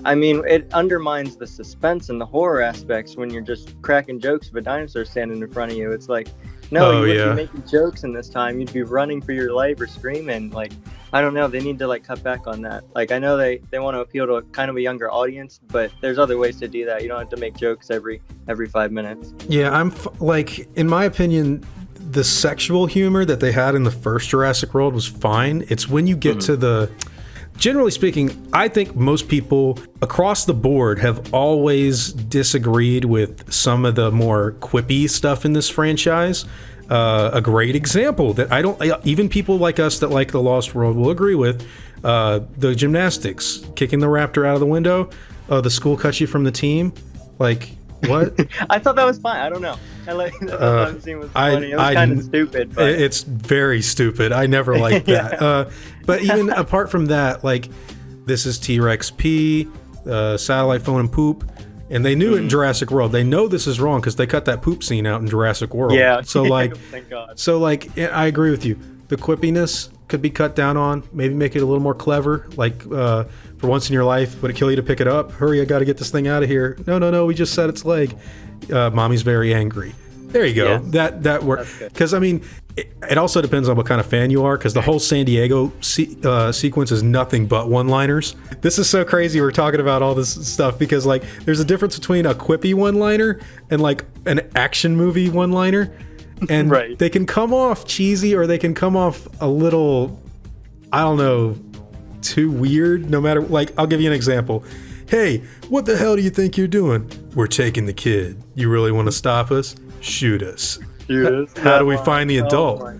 I mean, it undermines the suspense and the horror aspects when you're just cracking jokes of a dinosaur standing in front of you. It's like, no, you wouldn't be making jokes in this time. You'd be running for your life or screaming. Like, I don't know. They need to like cut back on that. Like, I know they want to appeal to kind of a younger audience, but there's other ways to do that. You don't have to make jokes every 5 minutes. Yeah, like, in my opinion, the sexual humor that they had in the first Jurassic World was fine. It's when you get to the... Generally speaking, I think most people across the board have always disagreed with some of the more quippy stuff in this franchise. a great example that I don't, even people like us that like The Lost World will agree with. The gymnastics, kicking the raptor out of the window. The school cuts you from the team. Like, what? I thought that was fine. I don't know. I thought that scene was funny. It was kind of stupid. But... It's very stupid. I never liked that. But even apart from that, like, this is T-Rex P, satellite phone and poop. And they knew it in Jurassic World. They know this is wrong because they cut that poop scene out in Jurassic World. Yeah. So like, thank God. So like, I agree with you. The quippiness could be cut down on. Maybe make it a little more clever. Like, for once in your life, would it kill you to pick it up? Hurry, I got to get this thing out of here. No, we just set its leg. Mommy's very angry. There you go. Yes. That works. Because I mean, it also depends on what kind of fan you are. Because the whole Santiago sequence is nothing but one-liners. This is so crazy. We're talking about all this stuff because like, there's a difference between a quippy one-liner and like an action movie one-liner, and right. They can come off cheesy or they can come off a little, I don't know, too weird. No matter, like, I'll give you an example. Hey, what the hell do you think you're doing? We're taking the kid. You really want to stop us? Shoot us. How do we find the adult?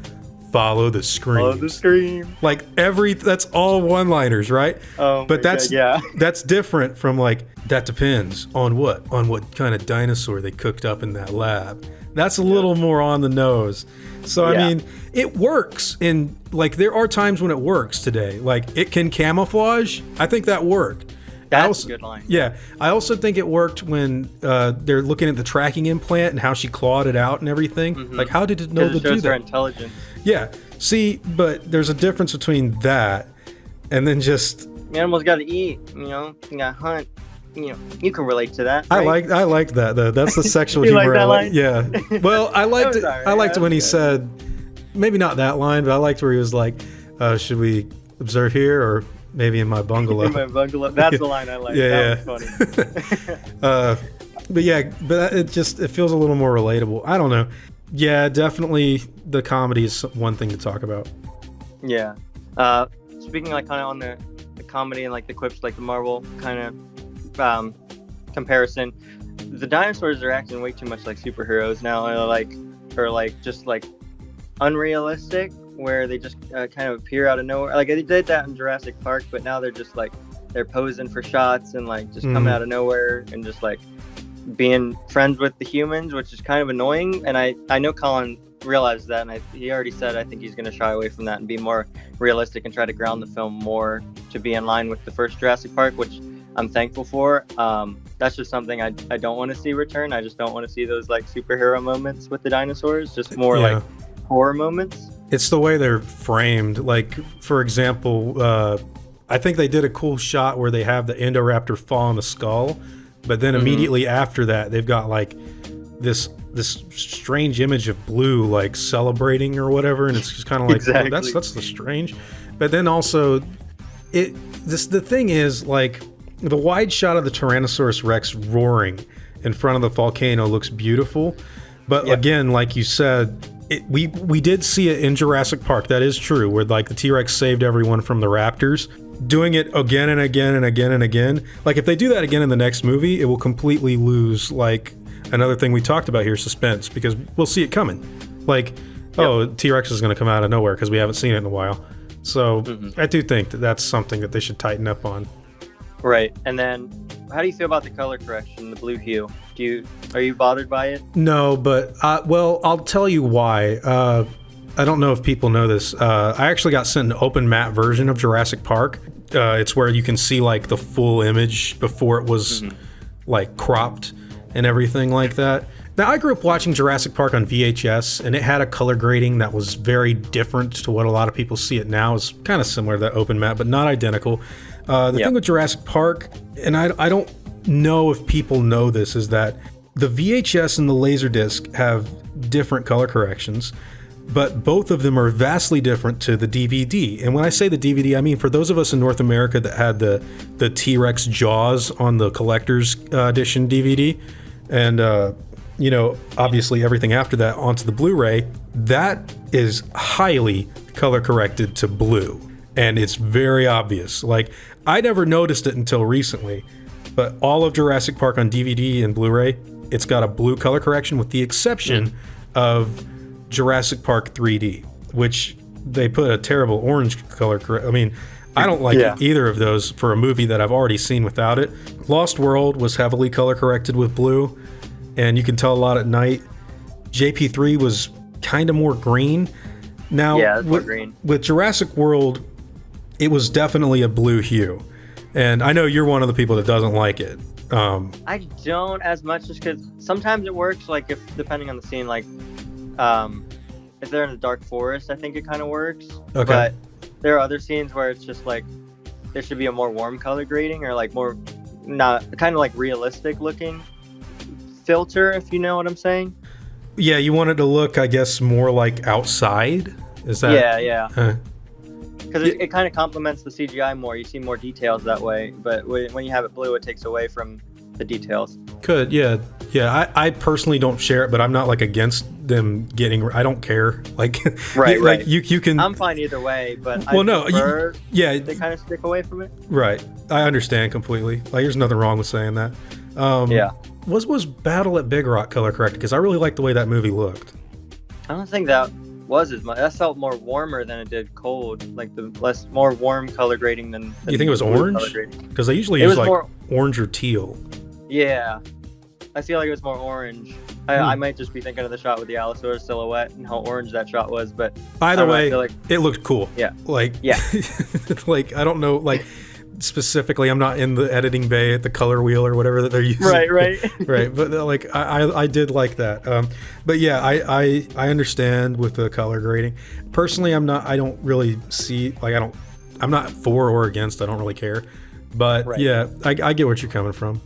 Follow the screams. Follow the scream. Like that's all one-liners, right? Oh, but that's different from like, that depends on what kind of dinosaur they cooked up in that lab. That's a little more on the nose. So I mean, it works, and like there are times when it works today. Like it can camouflage. I think that worked. That's a good line. Yeah. I also think it worked when they're looking at the tracking implant and how she clawed it out and everything. Mm-hmm. Like, how did it know to do that? Her intelligence. Yeah. See, but there's a difference between that and then just... Animals got to eat, you got to hunt. You can relate to that. Right? I liked that, though. That's the sexual you humor. Like that line? Yeah. Well, I liked it. Right. I liked when he said, maybe not that line, but I liked where he was like, should we observe here or... maybe in my bungalow. In my bungalow. That's the line I like. Yeah, that was funny. but it feels a little more relatable. I don't know. Yeah, definitely the comedy is one thing to talk about. Yeah. Speaking like kind of on the comedy and like the quips, like the Marvel kind of comparison, the dinosaurs are acting way too much like superheroes now, or just like unrealistic, where they just kind of appear out of nowhere. Like they did that in Jurassic Park, but now they're just like they're posing for shots and like just coming out of nowhere and just like being friends with the humans, which is kind of annoying. And I know Colin realized that, and he already said I think he's going to shy away from that and be more realistic and try to ground the film more to be in line with the first Jurassic Park, which I'm thankful for. That's just something I don't want to see return. I just don't want to see those like superhero moments with the dinosaurs, just more like horror moments. It's the way they're framed. Like, for example, I think they did a cool shot where they have the Indoraptor fall on the skull, but then immediately after that, they've got like this strange image of Blue like celebrating or whatever, and it's just kind of like, exactly. Oh, that's the strange. But then also, the thing is, like, the wide shot of the Tyrannosaurus Rex roaring in front of the volcano looks beautiful, but again, like you said, we did see it in Jurassic Park. That is true, where like the T-Rex saved everyone from the raptors. Doing it again and again and again and again, like if they do that again in the next movie, it will completely lose like another thing we talked about here, suspense, because we'll see it coming. Like, T-Rex is going to come out of nowhere because we haven't seen it in a while. So I do think that that's something that they should tighten up on. Right. And then how do you feel about the color correction, the blue hue? Are you bothered by it? No, but I'll tell you why. I don't know if people know this. I actually got sent an open matte version of Jurassic Park. It's where you can see like the full image before it was like cropped and everything like that. Now, I grew up watching Jurassic Park on VHS, and it had a color grading that was very different to what a lot of people see it now. It's kind of similar to that open matte, but not identical. The thing with Jurassic Park, and I don't know if people know this, is that the VHS and the Laserdisc have different color corrections, but both of them are vastly different to the DVD. And when I say the DVD, I mean for those of us in North America that had the T-Rex jaws on the collector's edition DVD, and obviously everything after that onto the Blu-ray, that is highly color corrected to blue, and it's very obvious. Like, I never noticed it until recently, but all of Jurassic Park on DVD and Blu-ray, it's got a blue color correction with the exception of Jurassic Park 3D, which they put a terrible orange color. I mean, I don't like either of those for a movie that I've already seen without it. Lost World was heavily color corrected with blue, and you can tell a lot at night. JP3 was kind of more green. Now, more green. With Jurassic World, it was definitely a blue hue. And I know you're one of the people that doesn't like it. I don't as much, just because sometimes it works, like if depending on the scene, like if they're in a dark forest, I think it kind of works. Okay. But there are other scenes where it's just like there should be a more warm color grading, or like more not kind of like realistic looking filter, if you know what I'm saying. Yeah, you want it to look, I guess, more like outside. Is that? Yeah. Because it kind of complements the CGI more. You see more details that way. But when you have it blue, it takes away from the details. Could, yeah. I personally don't share it, but I'm not like against them getting. I don't care. Like, right. Like you can. I'm fine either way, but they kind of stick away from it. Right. I understand completely. Like, there's nothing wrong with saying that. Was Battle at Big Rock color corrected? Because I really liked the way that movie looked. I don't think that was as much. That felt more warmer than it did cold. Like the more warm color grading than you think it was orange? Because they usually use like orange or teal. Yeah, I feel like it was more orange. I might just be thinking of the shot with the Allosaurus silhouette and how orange that shot was. But either way, it looked cool. Yeah. Like like I don't know like. Specifically, I'm not in the editing bay at the color wheel or whatever that they're using. Right. But like, I did like that. But yeah, I understand with the color grading. Personally, I don't really see like I'm not for or against. I don't really care. But yeah, I get what you're coming from.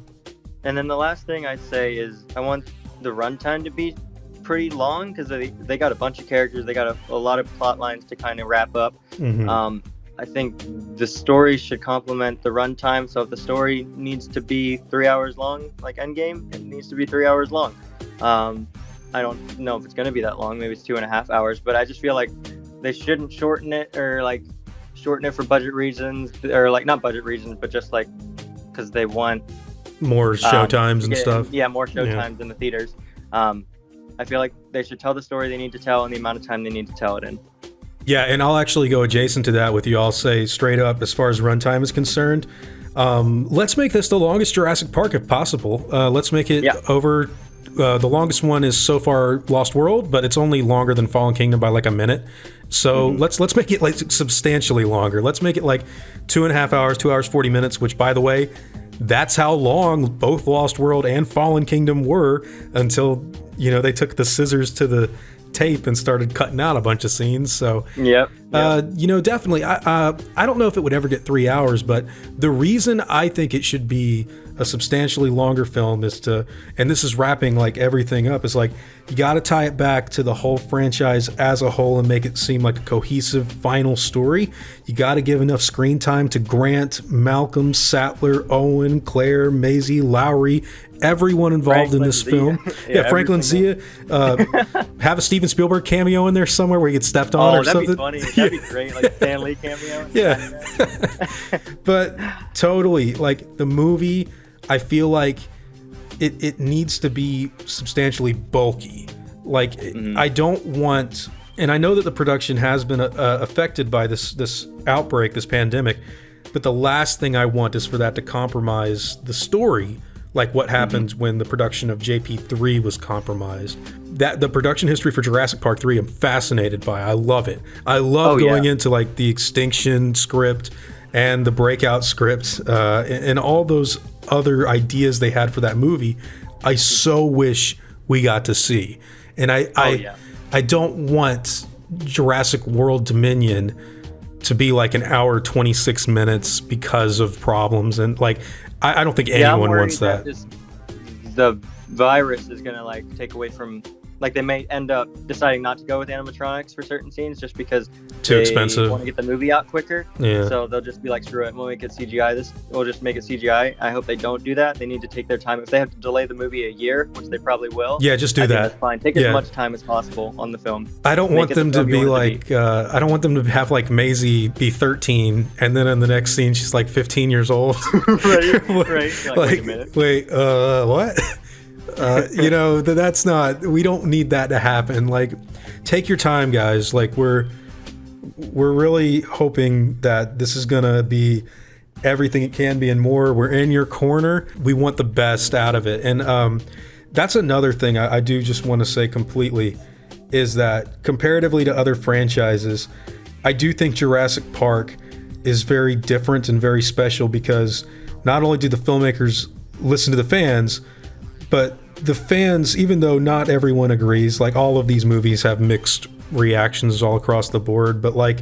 And then the last thing I'd say is I want the runtime to be pretty long, because they got a bunch of characters. They got a lot of plot lines to kind of wrap up. Mm-hmm. I think the story should complement the runtime. So if the story needs to be 3 hours long, like Endgame, it needs to be 3 hours long. I don't know if it's going to be that long. Maybe it's 2.5 hours. But I just feel like they shouldn't shorten it, or like shorten it for budget reasons, or like not budget reasons, but just like because they want more showtimes and stuff. Yeah, more showtimes in the theaters. I feel like they should tell the story they need to tell in the amount of time they need to tell it in. Yeah, and I'll actually go adjacent to that with you. I'll say straight up, as far as runtime is concerned, let's make this the longest Jurassic Park if possible. Let's make it over. The longest one is so far Lost World, but it's only longer than Fallen Kingdom by like a minute. So let's make it like substantially longer. Let's make it like 2.5 hours, 2 hours 40 minutes. Which, by the way, that's how long both Lost World and Fallen Kingdom were until they took the scissors to the tape and started cutting out a bunch of scenes. So definitely I don't know if it would ever get 3 hours, but the reason I think it should be a substantially longer film is and this is wrapping like everything up, is like you got to tie it back to the whole franchise as a whole and make it seem like a cohesive final story. You got to give enough screen time to Grant, Malcolm, Sattler, Owen, Claire, Maisie, Lowry, everyone involved in this film. Franklin Zia. Have a Steven Spielberg cameo in there somewhere where he gets stepped on or something. That'd be funny. That'd be great, like Stan Lee cameo. Yeah. But totally, like the movie, I feel like it needs to be substantially bulky. Like I don't want, and I know that the production has been affected by this outbreak, this pandemic, but the last thing I want is for that to compromise the story. Like what happened when the production of JP3 was compromised. That the production history for Jurassic Park 3, I'm fascinated by. I love it. I love going into like the extinction script and the breakout script and all those other ideas they had for that movie. I so wish we got to see. And I don't want Jurassic World Dominion to be like an hour 26 minutes because of problems, and like I don't think anyone wants that. The virus is gonna like take away from, like they may end up deciding not to go with animatronics for certain scenes just because too expensive. Want to get the movie out quicker. Yeah. So they'll just be like, screw it, we'll make it CGI. We'll just make it CGI. I hope they don't do that. They need to take their time. If they have to delay the movie a year, which they probably will. Yeah, just do that. That's fine. Take as much time as possible on the film. I don't want them to be like. I don't want them to have like Maisie be 13, and then in the next scene she's like 15 years old. Right. Like, wait a minute. Wait. What? You know, that's not, we don't need that to happen. Like, take your time, guys. Like, we're really hoping that this is gonna be everything it can be and more. We're in your corner. We want the best out of it. And that's another thing I do just want to say completely, is that comparatively to other franchises, I do think Jurassic Park is very different and very special, because not only do the filmmakers listen to the fans, but the fans, even though not everyone agrees, like all of these movies have mixed reactions all across the board, but like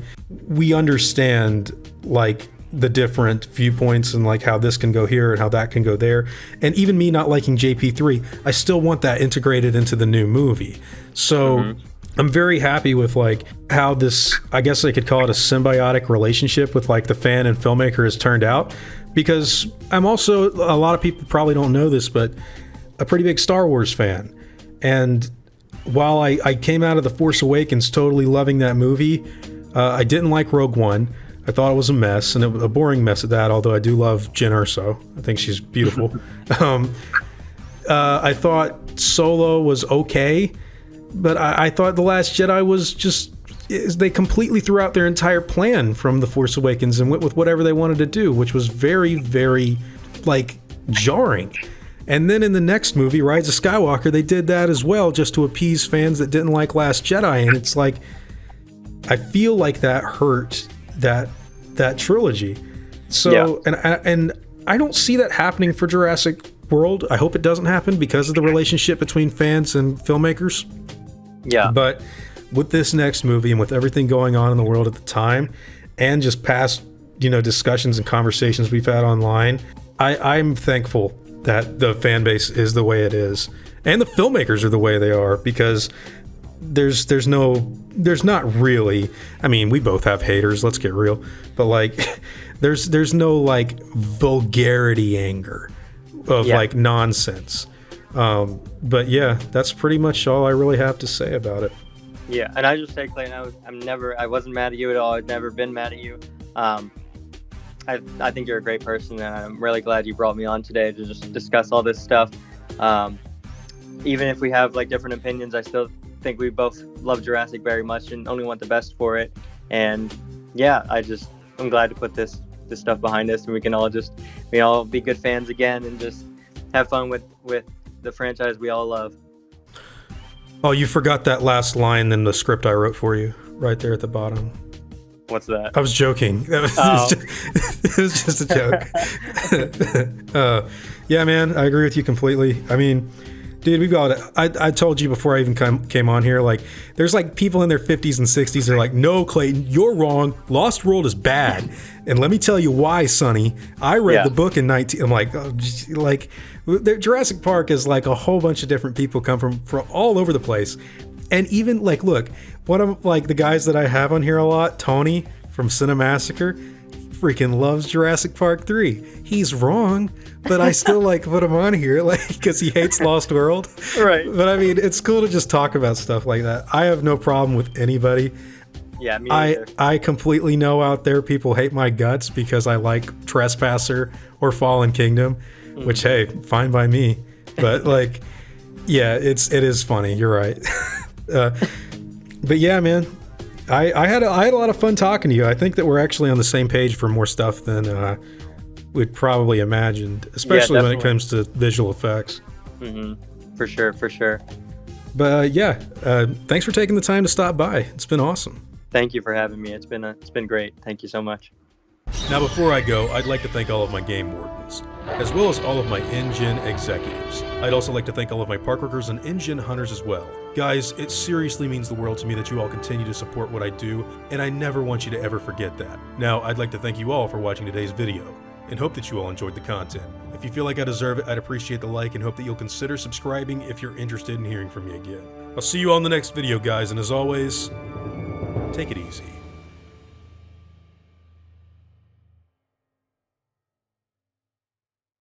we understand like the different viewpoints and like how this can go here and how that can go there. And even me not liking JP3, I still want that integrated into the new movie. So I'm very happy with like how this, I guess I could call it a symbiotic relationship with like the fan and filmmaker has turned out, because I'm also, a lot of people probably don't know this, but a pretty big Star Wars fan. And while I came out of The Force Awakens totally loving that movie, I didn't like Rogue One. I thought it was a mess, and a boring mess at that, although I do love Jyn Erso. I think she's beautiful. I thought Solo was okay, but I thought The Last Jedi was just, they completely threw out their entire plan from The Force Awakens and went with whatever they wanted to do, which was very, very, like, jarring. And then in the next movie, Rise of Skywalker, they did that as well, just to appease fans that didn't like Last Jedi. And it's like, I feel like that hurt that trilogy. So, yeah. And I don't see that happening for Jurassic World. I hope it doesn't happen because of the relationship between fans and filmmakers. Yeah. But with this next movie and with everything going on in the world at the time, and just past, you know, discussions and conversations we've had online, I'm thankful that the fan base is the way it is, and the filmmakers are the way they are, because there's not really, I mean, we both have haters, let's get real, but like there's no like vulgarity anger of like nonsense. But yeah, that's pretty much all I really have to say about it. Yeah, and I just say, Clayton, I wasn't mad at you at all. I've never been mad at you. I think you're a great person, and I'm really glad you brought me on today to just discuss all this stuff. Even if we have like different opinions, I still think we both love Jurassic very much and only want the best for it. And yeah, I'm glad to put this stuff behind us, and we can all be good fans again and just have fun with the franchise we all love. Oh, you forgot that last line in the script I wrote for you right there at the bottom. What's that? I was joking. It was just a joke. Yeah, man, I agree with you completely. I mean, dude, we've got, I told you before I even came on here, like, there's like people in their 50s and 60s, they're like, no, Clayton, you're wrong. Lost World is bad. And let me tell you why, Sonny. I read the book in 19, I'm like, Jurassic Park is like a whole bunch of different people come from all over the place. And even like, look, one of like the guys that I have on here a lot, Tony from Cinemassacre, freaking loves Jurassic Park 3. He's wrong, but I still like put him on here, like, because he hates Lost World. Right. But I mean, it's cool to just talk about stuff like that. I have no problem with anybody. Yeah, me either. I completely know out there people hate my guts because I like Trespasser or Fallen Kingdom, which, hey, fine by me. But like, yeah, it is funny. You're right. But yeah, man, I had a lot of fun talking to you. I think that we're actually on the same page for more stuff than we'd probably imagined, especially when it comes to visual effects. For sure. But yeah, thanks for taking the time to stop by. It's been awesome. Thank you for having me. It's been great. Thank you so much. Now, before I go, I'd like to thank all of my game wardens, as well as all of my InGen executives. I'd also like to thank all of my park workers and InGen hunters as well. Guys, it seriously means the world to me that you all continue to support what I do, and I never want you to ever forget that. Now, I'd like to thank you all for watching today's video, and hope that you all enjoyed the content. If you feel like I deserve it, I'd appreciate the like and hope that you'll consider subscribing if you're interested in hearing from me again. I'll see you all in the next video, guys, and as always, take it easy.